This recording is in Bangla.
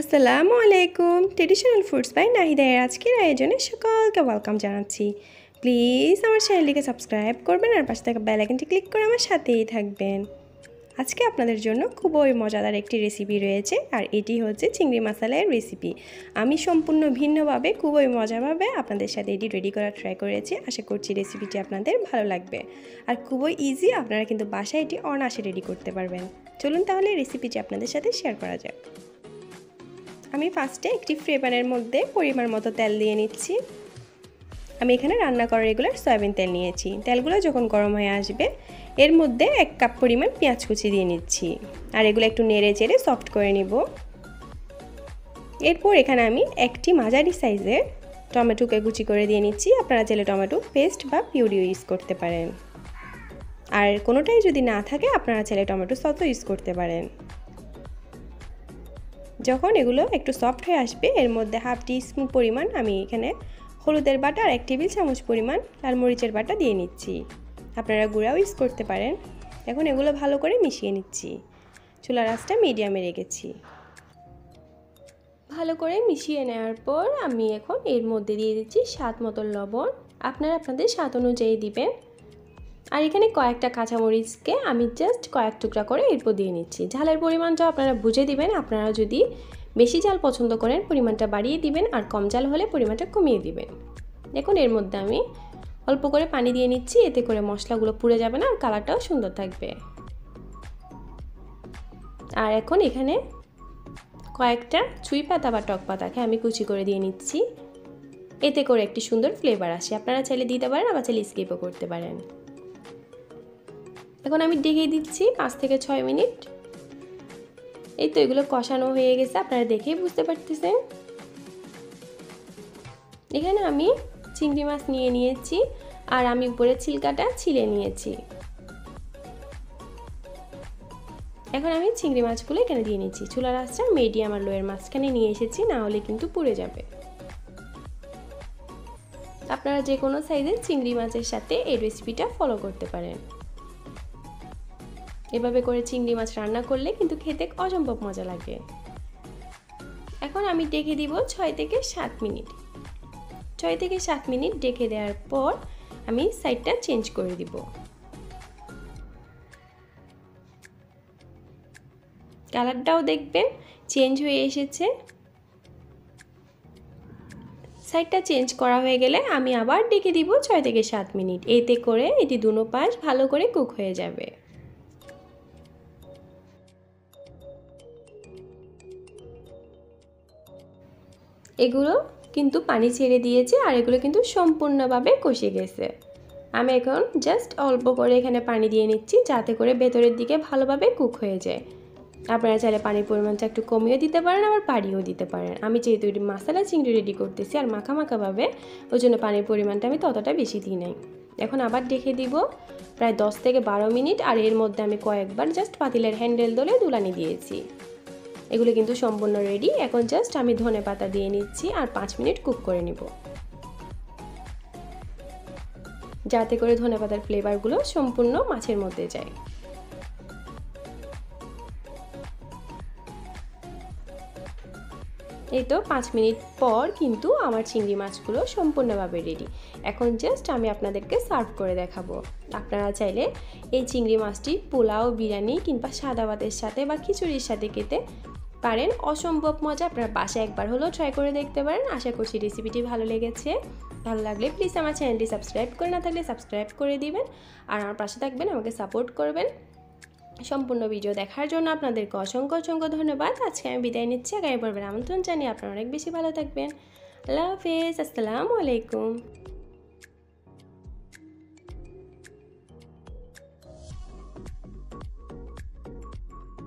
আসসালামু আলাইকুম। ট্রেডিশনাল ফুডস বাই নাহিদার আজকের আয়োজনে সকলকে ওয়েলকাম জানাচ্ছি। প্লিজ আমার চ্যানেলটিকে সাবস্ক্রাইব করবেন আর পাশে থাকা বেল আইকনটি ক্লিক করে আমার সাথেই থাকবেন। আজকে আপনাদের জন্য খুবই মজাদার একটি রেসিপি রয়েছে, আর এটি হচ্ছে চিংড়ি মাসালার রেসিপি। আমি সম্পূর্ণ ভিন্নভাবে খুবই মজাভাবে আপনাদের সাথে এটি রেডি করার ট্রাই করেছি। আশা করছি রেসিপিটি আপনাদের ভালো লাগবে, আর খুবই ইজি, আপনারা কিন্তু বাসায় এটি অনায়াসে রেডি করতে পারবেন। চলুন তাহলে রেসিপিটি আপনাদের সাথে শেয়ার করা যাক। আমি ফার্স্টে একটি ফ্রাই প্যানের মধ্যে পরিমাণ মতো তেল দিয়ে নিচ্ছি। আমি এখানে রান্না করার রেগুলার সয়াবিন তেল নিয়েছি। তেলগুলো যখন গরম হয়ে আসবে এর মধ্যে 1 কাপ পরিমাণ পেঁয়াজ কুচি দিয়ে নিচ্ছি, আর এগুলো একটু নেড়ে চেড়ে সফট করে নিব। এরপর এখানে আমি একটি মাঝারি সাইজের টমেটোকে কুচি করে দিয়ে নিচ্ছি। আপনারা চাইলে টমেটো পেস্ট বা পিউরি ইউজ করতে পারেন, আর কোনোটাই যদি না থাকে আপনারা চাইলে টমেটো সসও ইউজ করতে পারেন। যখন এগুলো একটু সফট হয়ে আসবে এর মধ্যে 1/2 টিস্পুন পরিমাণ আমি এখানে হলুদের বাটা আর 1 টেবিল চামচ পরিমাণ লাল মরিচের বাটা দিয়ে নিচ্ছি। আপনারা গুঁড়াও ইউজ করতে পারেন। এখন এগুলো ভালো করে মিশিয়ে নিচ্ছি। চুলার আঁচটা মিডিয়ামে রেখেছি। ভালো করে মিশিয়ে নেওয়ার পর আমি এখন এর মধ্যে দিয়ে দিচ্ছি স্বাদ মতো লবণ। আপনারা আপনাদের স্বাদ অনুযায়ী দিবেন। আর এখানে কয়েকটা কাঁচামরিচকে আমি জাস্ট কয়েক টুকরা করে এরপর দিয়ে নিচ্ছি। ঝালের পরিমাণটা আপনারা বুঝে দিবেন। আপনারা যদি বেশি ঝাল পছন্দ করেন পরিমাণটা বাড়িয়ে দিবেন, আর কম ঝাল হলে পরিমাণটা কমিয়ে দিবেন। এখন এর মধ্যে আমি অল্প করে পানি দিয়ে নিচ্ছি, এতে করে মশলাগুলো পুড়ে যাবে না আর কালারটাও সুন্দর থাকবে। আর এখন এখানে কয়েকটা চুই পাতা বা টক পাতাকে আমি কুচি করে দিয়ে নিচ্ছি, এতে করে একটি সুন্দর ফ্লেভার আসে। আপনারা চাইলে দিতে পারেন, আবার চাইলে স্কিপও করতে পারেন। এখন আমি ঢেকে দিচ্ছি 5 থেকে 6 মিনিট। এই তো এগুলো কষানো হয়ে গেছে, আপনারা দেখেই বুঝতে পারতেছেন। এখানে আমি চিংড়ি মাছ নিয়ে নিয়েছি, আর আমি উপরে ছিলকাটা ছিলে নিয়েছি। এখন আমি চিংড়ি মাছগুলো এখানে দিয়ে নিচ্ছি। চুলার আঁচটা মিডিয়াম আর লোয়ের মাঝখানে নিয়ে এসেছি, না হলে কিন্তু পুড়ে যাবে। আপনারা যে কোনো সাইজের চিংড়ি মাছের সাথে এই রেসিপিটা ফলো করতে পারেন। এভাবে করে চিংড়ি মাছ রান্না করলে কিন্তু খেতে অসম্ভব মজা লাগে। এখন আমি ঢেকে দিব 6 থেকে 7 মিনিট। 6 থেকে 7 মিনিট ঢেকে দেওয়ার পর আমি সাইডটা চেঞ্জ করে দিব। কালারটাও দেখবেন চেঞ্জ হয়ে এসেছে। সাইডটা চেঞ্জ করা হয়ে গেলে আমি আবার ঢেকে দিব 6 থেকে 7 মিনিট। এতে করে এটি দুনো পাশ ভালো করে কুক হয়ে যাবে। এগুলো কিন্তু পানি ছেড়ে দিয়েছে, আর এগুলো কিন্তু সম্পূর্ণভাবে কষে গেছে। আমি এখন জাস্ট অল্প করে এখানে পানি দিয়ে নিচ্ছি, যাতে করে ভেতরের দিকে ভালোভাবে কুক হয়ে যায়। আপনারা চাইলে পানির পরিমাণটা একটু কমিয়ে দিতে পারেন, আবার বাড়িয়েও দিতে পারেন। আমি যেহেতু এটি মশলা চিংড়ি রেডি করতেছি আর মাখা মাখাভাবে, ওই জন্য পানির পরিমাণটা আমি ততটা বেশি দিই নাই। এখন আবার ঢেকে দিব প্রায় 10 থেকে 12 মিনিট, আর এর মধ্যে আমি কয়েকবার জাস্ট পাতিলের হ্যান্ডেল ধরে দুলানি দিয়েছি। এগুলো কিন্তু সম্পূর্ণ রেডি। এখন জাস্ট আমি ধনে পাতা দিয়ে নিচ্ছি আর 5 মিনিট কুক করে নিব, যাতে করে ধনে পাতার ফ্লেভারগুলো সম্পূর্ণ মাছের মধ্যে যায়। এই তো 5 মিনিট পর কিন্তু আমার চিংড়ি মাছগুলো সম্পূর্ণভাবে রেডি। এখন জাস্ট আমি আপনাদেরকে সার্ভ করে দেখাবো। আপনারা চাইলে এই চিংড়ি মাছটি পোলাও, বিরিয়ানি কিংবা সাদা ভাতের সাথে বা খিচুড়ির সাথে খেতে পারেন। অসম্ভব মজা। আপনারা বাসায় একবার হলেও ট্রাই করে দেখতে পারেন। আশা করছি রেসিপিটি ভালো লেগেছে। ভালো লাগলে প্লিজ আমার চ্যানেলটি সাবস্ক্রাইব করে না থাকলে সাবস্ক্রাইব করে দিবেন, আর আমার পাশে থাকবেন, আমাকে সাপোর্ট করবেন। সম্পূর্ণ ভিডিও দেখার জন্য আপনাদেরকে অসংখ্য অসংখ্য ধন্যবাদ। আজকে আমি বিদায় নিচ্ছি। আগামী পর্বের আমন্ত্রণ জানিয়ে আপনারা অনেক বেশি ভালো থাকবেন। আল্লাহ হাফেজ। আসসালামু আলাইকুম।